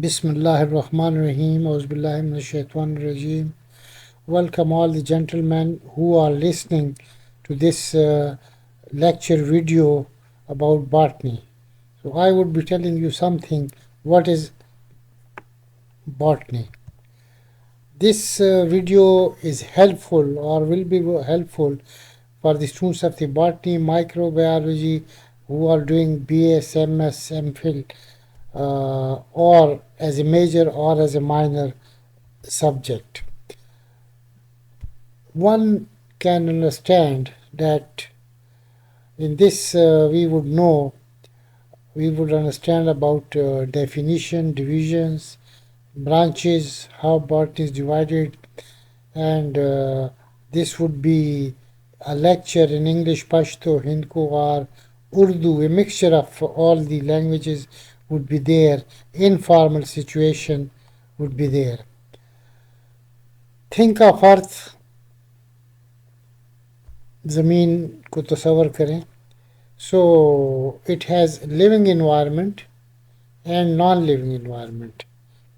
Bismillahirrahmanirrahim. Auzubillahi minash-shaytanir-rajim. Welcome all the gentlemen who are listening to this lecture video about botany. So I would be telling you something. What is botany? This video is helpful or will be helpful for the students of the botany, microbiology who are doing BS, MS, MPhil, or as a major or as a minor subject. One can understand that in this we would understand about definition, divisions, branches, how botany is divided, and this would be a lecture in English, Pashto, Hindi or Urdu, a mixture of all the languages would be there, informal situation would be there. Think of earth, ज़मीन को तसव्वुर करें. So it has living environment and non-living environment.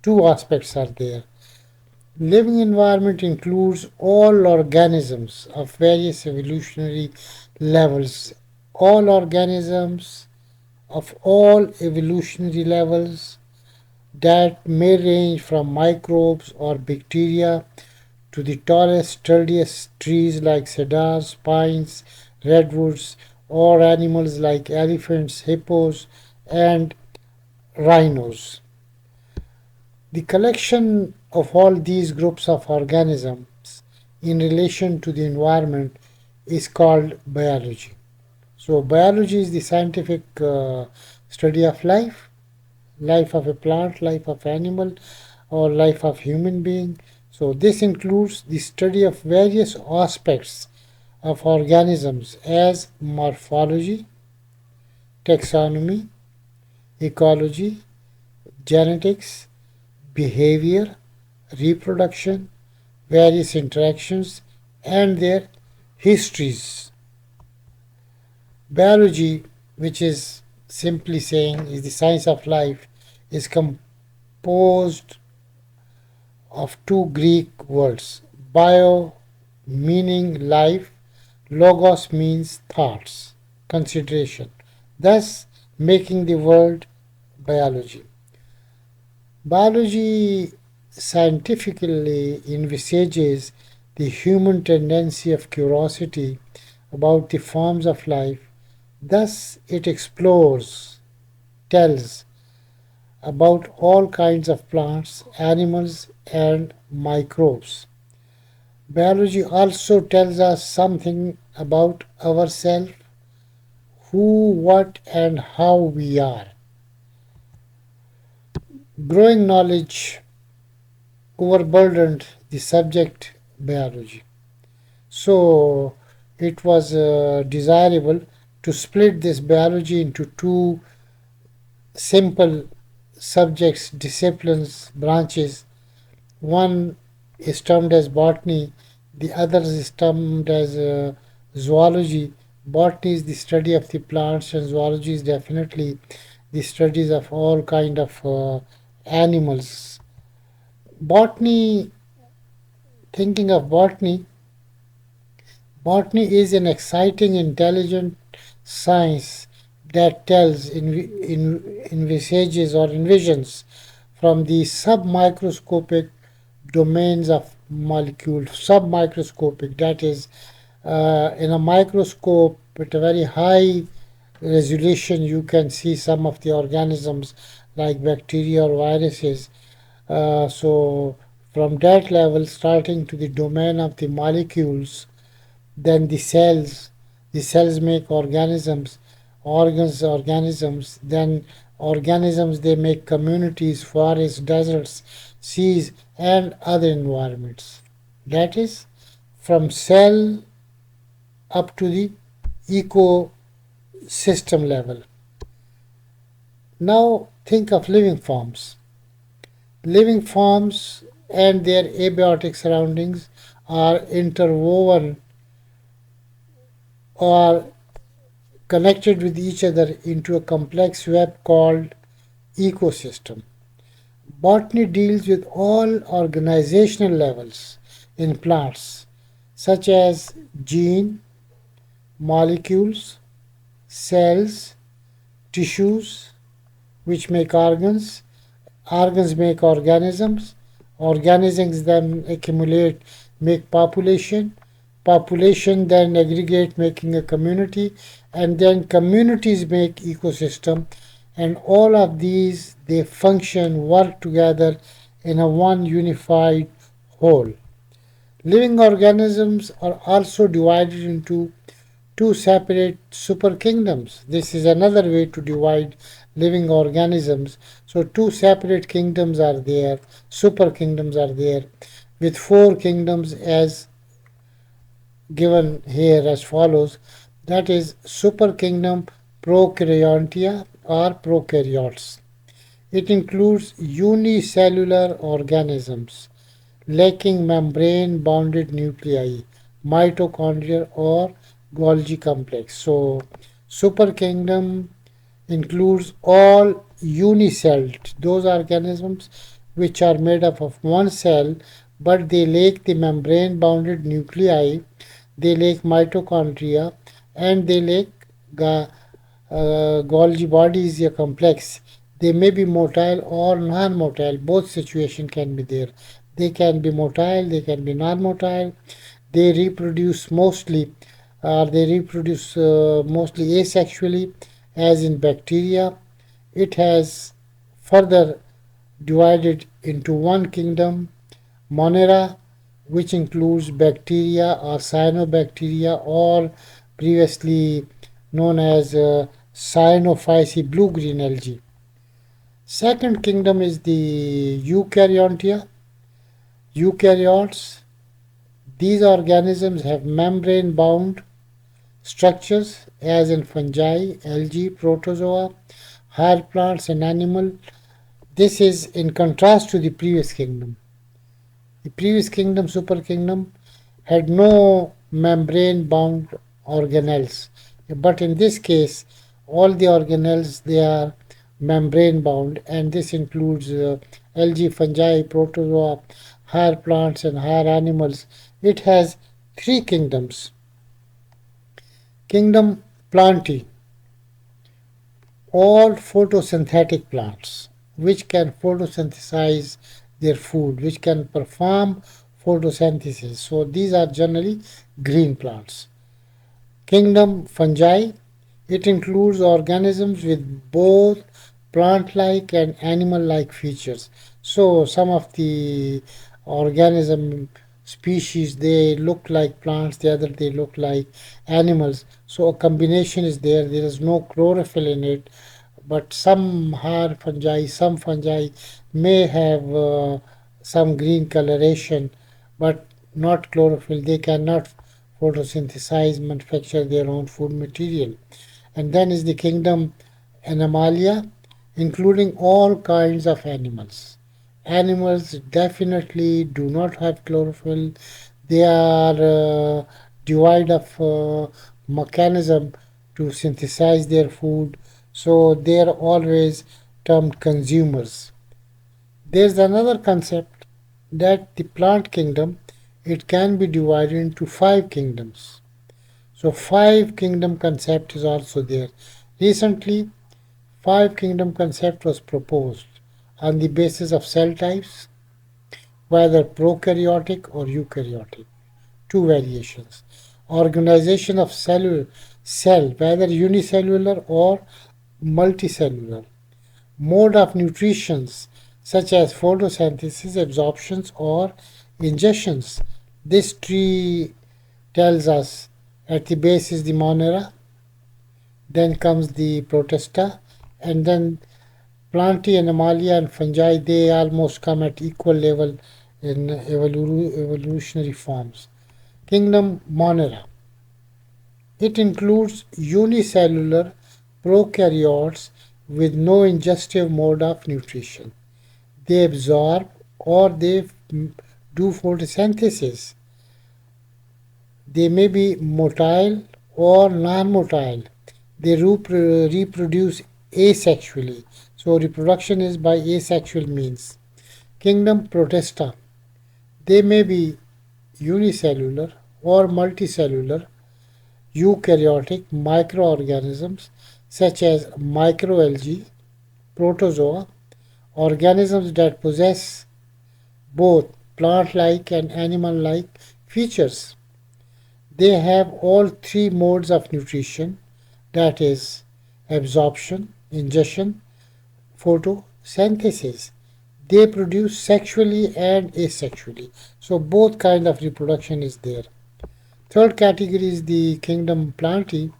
Two aspects are there. Living environment includes all organisms of various evolutionary levels. All organisms of all evolutionary levels that may range from microbes or bacteria to the tallest, sturdiest trees like cedars, pines, redwoods, or animals like elephants, hippos, and rhinos. The collection of all these groups of organisms in relation to the environment is called biology. So, biology is the scientific study of life, life of a plant, life of animal, or life of human being. So, this includes the study of various aspects of organisms as morphology, taxonomy, ecology, genetics, behavior, reproduction, various interactions, and their histories. Biology, which is simply saying is the science of life, is composed of two Greek words, bio meaning life, logos means thoughts, consideration, thus making the word biology. Biology scientifically envisages the human tendency of curiosity about the forms of life. Thus, it explores, tells about all kinds of plants, animals, and microbes. Biology also tells us something about ourselves, who, what, and how we are. Growing knowledge overburdened the subject biology. So it was desirable to split this biology into two simple subjects, disciplines, branches. One is termed as botany, the other is termed as zoology. Botany is the study of the plants, and zoology is definitely the studies of all kind of animals. Botany, thinking of botany, botany is an exciting, intelligent science that tells, envisages or envisions from the submicroscopic domains of molecules. Submicroscopic, that is, in a microscope at a very high resolution, you can see some of the organisms like bacteria or viruses. So, from that level, starting to the domain of the molecules, then the cells make organisms, organs, organisms, then organisms they make communities, forests, deserts, seas, and other environments. That is from cell up to the ecosystem level. Now think of living forms. Living forms and their abiotic surroundings are interwoven or connected with each other into a complex web called ecosystem. Botany deals with all organizational levels in plants, such as gene, molecules, cells, tissues, which make organs, organs make organisms, organisms then accumulate, make population, population then aggregate making a community, and then communities make ecosystem, and all of these they function, work together in a one unified whole. Living organisms are also divided into two separate super kingdoms. This is another way to divide living organisms. So, two separate kingdoms are there, super kingdoms are there, with four kingdoms as given here as follows. That is, super kingdom Prokaryotia or prokaryotes. It includes unicellular organisms lacking membrane bounded nuclei, mitochondria or Golgi complex. So, superkingdom includes all unicelled, those organisms which are made up of one cell but they lack the membrane bounded nuclei, they lack mitochondria, and they lack Golgi body is a complex. They may be motile or non-motile. Both situation can be there. They can be motile. They can be non-motile. They reproduce mostly. They reproduce mostly asexually, as in bacteria. It has further divided into one kingdom, Monera, which includes bacteria or cyanobacteria, or previously known as cyanophyceae blue-green algae. Second kingdom is the Eukaryotia. Eukaryotes. These organisms have membrane-bound structures, as in fungi, algae, protozoa, higher plants, and animal. This is in contrast to the previous kingdom. The previous kingdom, super kingdom, had no membrane bound organelles, but in this case all the organelles they are membrane bound, and this includes algae, fungi, protozoa, higher plants and higher animals. It has three kingdoms. Kingdom Plantae, all photosynthetic plants which can photosynthesize their food, which can perform photosynthesis. So these are generally green plants. Kingdom Fungi, it includes organisms with both plant-like and animal-like features. So some of the organism species they look like plants, the other they look like animals. So a combination is there. There is no chlorophyll in it, but some are fungi, some fungi may have some green coloration, but not chlorophyll. They cannot photosynthesize, manufacture their own food material. And then is the kingdom Animalia, including all kinds of animals. Animals definitely do not have chlorophyll. They are devoid of mechanism to synthesize their food, so they are always termed consumers. There's another concept that the plant kingdom it can be divided into five kingdoms. So five kingdom concept is also there. Recently, five kingdom concept was proposed on the basis of cell types, whether prokaryotic or eukaryotic. Two variations. Organization of cell, whether unicellular or multicellular. Mode of nutritions, such as photosynthesis, absorptions, or ingestions. This tree tells us at the base is the Monera, then comes the Protista, and then Plantae, Animalia, and fungi, they almost come at equal level in evolutionary forms. Kingdom Monera. It includes unicellular prokaryotes with no ingestive mode of nutrition. They absorb or they do photosynthesis. They may be motile or non-motile. They reproduce asexually. So reproduction is by asexual means. Kingdom Protista. They may be unicellular or multicellular eukaryotic microorganisms such as microalgae, protozoa, organisms that possess both plant-like and animal-like features. They have all three modes of nutrition, that is, absorption, ingestion, photosynthesis. They produce sexually and asexually. So both kind of reproduction is there. Third category is the kingdom plantae.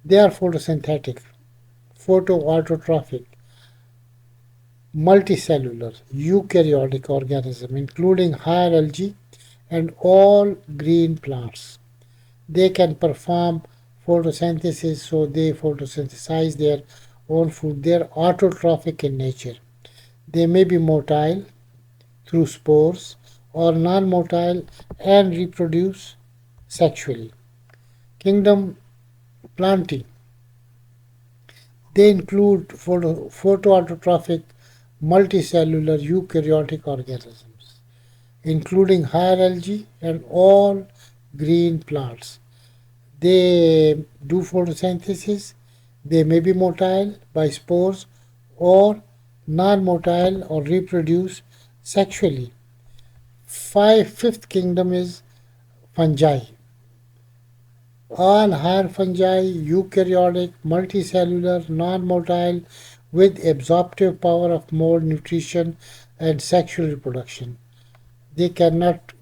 They are photosynthetic, photoautotrophic, multicellular, eukaryotic organism, including higher algae and all green plants. They can perform photosynthesis, so they photosynthesize their own food. They are autotrophic in nature. They may be motile through spores or non-motile and reproduce sexually. Kingdom Plantae. They include photoautotrophic multicellular eukaryotic organisms, including higher algae and all green plants. They do photosynthesis. They may be motile by spores or non-motile or reproduce sexually. Fifth kingdom is fungi. All higher fungi, eukaryotic, multicellular, non-motile, with absorptive power of more nutrition and sexual reproduction. They cannot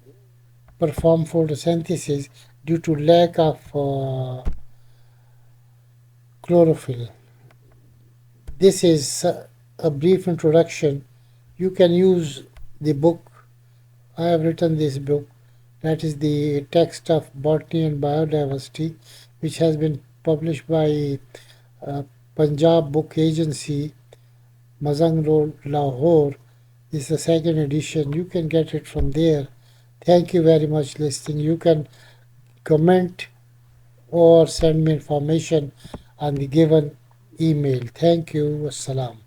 perform photosynthesis due to lack of chlorophyll. This is a brief introduction. You can use the book. I have written this book. That is the text of Botany and Biodiversity, which has been published by uh, Punjab Book Agency, Mazang Road, Lahore. This is the second edition. You can get it from there. Thank you very much listening. You can comment or send me information on the given email. Thank you. Assalam.